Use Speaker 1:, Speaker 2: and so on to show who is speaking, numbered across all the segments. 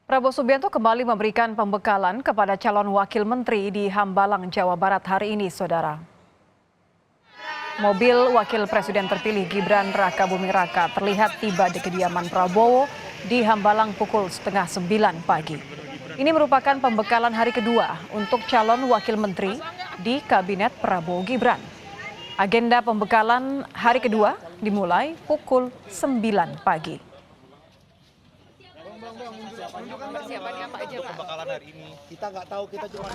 Speaker 1: Prabowo Subianto kembali memberikan pembekalan kepada calon wakil menteri di Hambalang, Jawa Barat hari ini, saudara. Mobil wakil presiden terpilih Gibran Rakabuming Raka terlihat tiba di kediaman Prabowo di Hambalang pukul setengah 9 pagi. Ini merupakan pembekalan hari kedua untuk calon wakil menteri di Kabinet Prabowo Gibran. Agenda pembekalan hari kedua dimulai pukul 9 pagi.
Speaker 2: Persiapannya apa aja, Pak?
Speaker 3: Pembekalan hari ini. Kita nggak tahu, kita cuma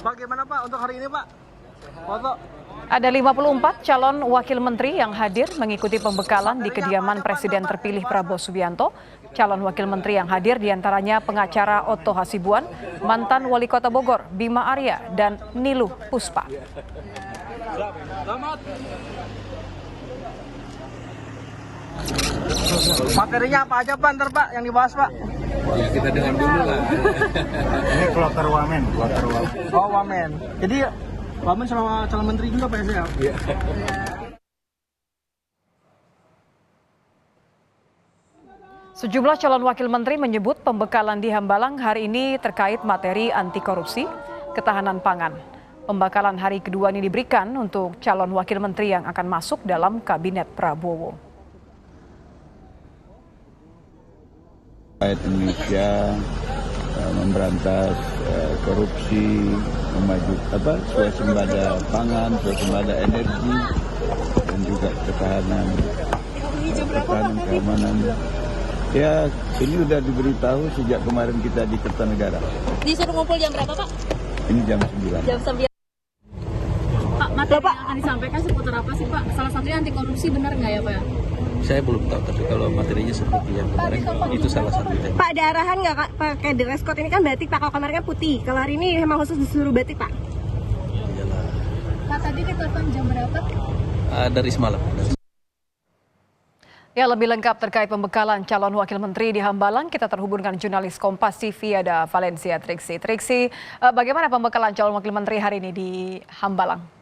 Speaker 4: Bagaimana Pak untuk hari ini Pak? Foto.
Speaker 1: Ada 54 calon wakil menteri yang hadir mengikuti pembekalan di kediaman Presiden terpilih Prabowo Subianto. Calon wakil menteri yang hadir diantaranya pengacara Otto Hasibuan, mantan wali kota Bogor Bima Arya, dan Niluh Puspa.
Speaker 4: Selamat. Materinya apa aja Pak ntar Pak yang dibahas Pak?
Speaker 5: Ya kita dengar dulu lah.
Speaker 3: Ini kloter wamen.
Speaker 4: Oh wamen. Jadi wamen sama calon menteri juga Pak ya?
Speaker 5: Iya.
Speaker 1: Sejumlah calon wakil menteri menyebut pembekalan di Hambalang hari ini terkait materi anti korupsi, ketahanan pangan. Pembekalan hari kedua ini diberikan untuk calon wakil menteri yang akan masuk dalam kabinet Prabowo.
Speaker 5: Indonesia memberantas korupsi, swasembada pangan, swasembada energi, dan juga ketahanan keamanan. Ya, ini sudah diberitahu sejak kemarin kita di Kertanegara.
Speaker 2: Disuruh ngumpul jam berapa, Pak?
Speaker 5: Ini jam 9.
Speaker 2: Jam 9. Pak, materi yang akan disampaikan seputar apa sih, Pak? Salah satunya anti korupsi, benar nggak ya, Pak?
Speaker 6: Saya belum tahu, tapi kalau materinya seperti yang kemarin, itu salah satu tema.
Speaker 7: Pak, ada arahan nggak Kak pakai dress code ini kan batik Pak, kalau kemarin kan putih. Kalau hari ini memang khusus disuruh batik Pak?
Speaker 6: Iyalah.
Speaker 2: Pak, tadi ditelepon jam berapa?
Speaker 6: Dari semalam.
Speaker 1: Ya, lebih lengkap terkait pembekalan calon wakil menteri di Hambalang, kita terhubung dengan jurnalis Kompas TV ada Valencia Triksi. Triksi, bagaimana pembekalan calon wakil menteri hari ini di Hambalang?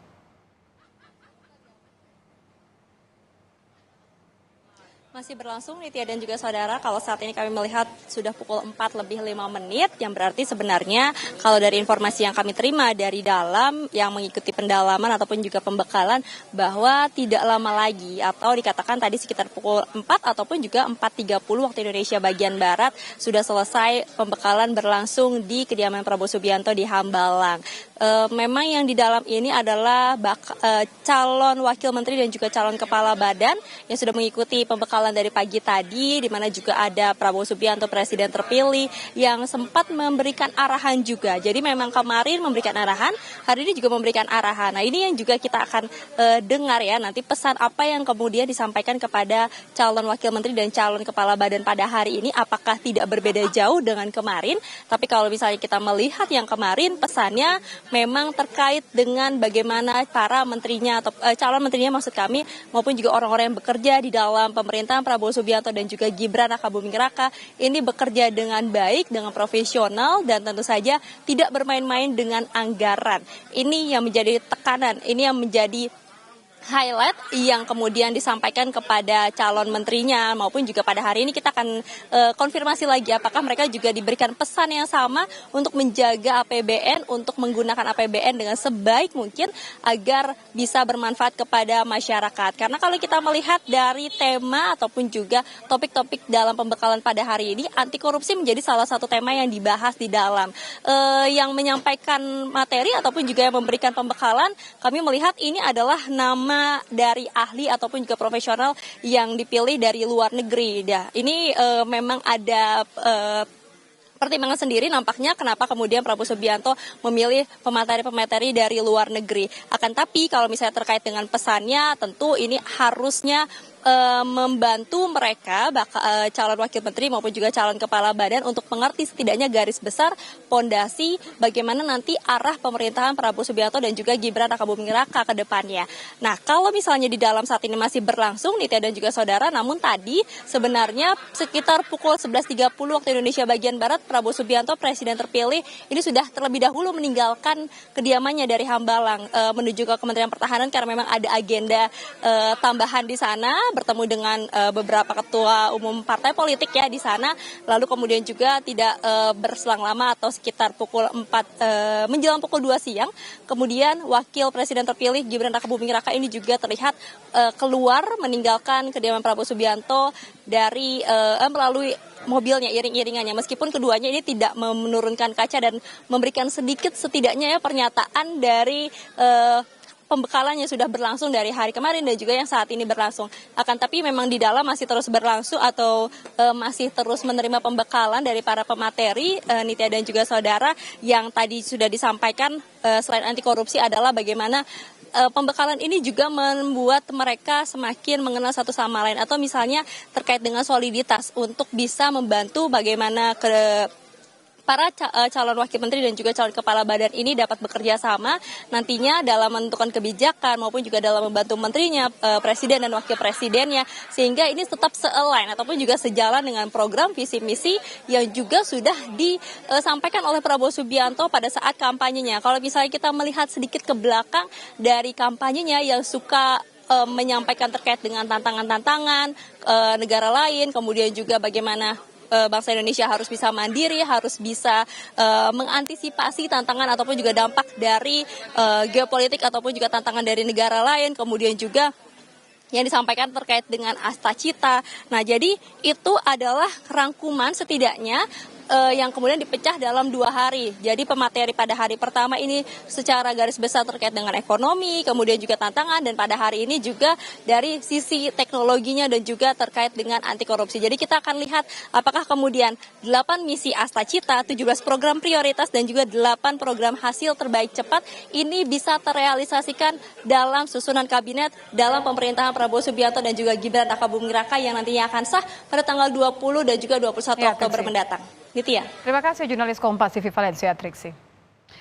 Speaker 8: Masih berlangsung Nitya dan juga saudara, kalau saat ini kami melihat sudah pukul 4 lebih 5 menit, yang berarti sebenarnya kalau dari informasi yang kami terima dari dalam yang mengikuti pendalaman ataupun juga pembekalan bahwa tidak lama lagi atau dikatakan tadi sekitar pukul 4 ataupun juga 4.30 waktu Indonesia bagian Barat sudah selesai pembekalan berlangsung di kediaman Prabowo Subianto di Hambalang. Memang yang di dalam ini adalah calon wakil menteri dan juga calon kepala badan yang sudah mengikuti pembekalan dari pagi tadi, di mana juga ada Prabowo Subianto presiden terpilih yang sempat memberikan arahan juga. Jadi memang kemarin memberikan arahan, hari ini juga memberikan arahan. Nah, ini yang juga kita akan dengar ya nanti pesan apa yang kemudian disampaikan kepada calon wakil menteri dan calon kepala badan pada hari ini, apakah tidak berbeda jauh dengan kemarin. Tapi kalau misalnya kita melihat yang kemarin pesannya memang terkait dengan bagaimana para menterinya atau calon menterinya maksud kami maupun juga orang-orang yang bekerja di dalam pemerintahan Prabowo Subianto dan juga Gibran Rakabuming Raka ini bekerja dengan baik, dengan profesional dan tentu saja tidak bermain-main dengan anggaran. Ini yang menjadi tekanan, ini yang menjadi highlight yang kemudian disampaikan kepada calon menterinya maupun juga pada hari ini kita akan konfirmasi lagi apakah mereka juga diberikan pesan yang sama untuk menjaga APBN, untuk menggunakan APBN dengan sebaik mungkin agar bisa bermanfaat kepada masyarakat. Karena kalau kita melihat dari tema ataupun juga topik-topik dalam pembekalan pada hari ini, anti korupsi menjadi salah satu tema yang dibahas di dalam. Yang menyampaikan materi ataupun juga yang memberikan pembekalan, kami melihat ini adalah nama dari ahli ataupun juga profesional yang dipilih dari luar negeri. Ini memang ada pertimbangan sendiri nampaknya kenapa kemudian Prabowo Subianto memilih pemateri-pemateri dari luar negeri. Akan tapi kalau misalnya terkait dengan pesannya tentu ini harusnya membantu mereka calon wakil menteri maupun juga calon kepala badan untuk mengerti setidaknya garis besar pondasi bagaimana nanti arah pemerintahan Prabowo Subianto dan juga Gibran Rakabuming Raka ke depannya. Nah, kalau misalnya di dalam saat ini masih berlangsung Nitya dan juga saudara, namun tadi sebenarnya sekitar pukul 11.30 waktu Indonesia bagian Barat Prabowo Subianto presiden terpilih ini sudah terlebih dahulu meninggalkan kediamannya dari Hambalang menuju ke Kementerian Pertahanan karena memang ada agenda tambahan di sana. bertemu dengan beberapa ketua umum partai politik ya di sana, lalu kemudian juga tidak berselang lama atau sekitar pukul 4 menjelang pukul 2 siang, kemudian Wakil Presiden terpilih Gibran Rakabuming Raka ini juga terlihat keluar meninggalkan kediaman Prabowo Subianto dari melalui mobilnya iring-iringannya, meskipun keduanya ini tidak menurunkan kaca dan memberikan sedikit setidaknya ya pernyataan dari pembekalan yang sudah berlangsung dari hari kemarin dan juga yang saat ini berlangsung. Akan tapi memang di dalam masih terus berlangsung atau masih terus menerima pembekalan dari para pemateri Nitya dan juga saudara, yang tadi sudah disampaikan selain anti korupsi adalah bagaimana pembekalan ini juga membuat mereka semakin mengenal satu sama lain, atau misalnya terkait dengan soliditas untuk bisa membantu bagaimana para calon wakil menteri dan juga calon kepala badan ini dapat bekerja sama nantinya dalam menentukan kebijakan maupun juga dalam membantu menterinya, presiden dan wakil presidennya, sehingga ini tetap se-align ataupun juga sejalan dengan program visi misi yang juga sudah disampaikan oleh Prabowo Subianto pada saat kampanyenya. Kalau misalnya kita melihat sedikit ke belakang dari kampanyenya yang suka menyampaikan terkait dengan tantangan-tantangan negara lain, kemudian juga bagaimana bangsa Indonesia harus bisa mandiri, harus bisa mengantisipasi tantangan ataupun juga dampak dari geopolitik ataupun juga tantangan dari negara lain, kemudian juga yang disampaikan terkait dengan Asta Cita. Nah, jadi itu adalah rangkuman setidaknya yang kemudian dipecah dalam 2 hari. Jadi pemateri pada hari pertama ini secara garis besar terkait dengan ekonomi, kemudian juga tantangan, dan pada hari ini juga dari sisi teknologinya dan juga terkait dengan anti korupsi. Jadi kita akan lihat apakah kemudian 8 misi Asta Cita, 17 program prioritas dan juga 8 program hasil terbaik cepat ini bisa terrealisasikan dalam susunan kabinet dalam pemerintahan Prabowo Subianto dan juga Gibran Rakabuming Raka yang nantinya akan sah pada tanggal 20 dan juga 21 Oktober mendatang. Nitya.
Speaker 1: Terima kasih jurnalis Kompas TV Valencia Triksi.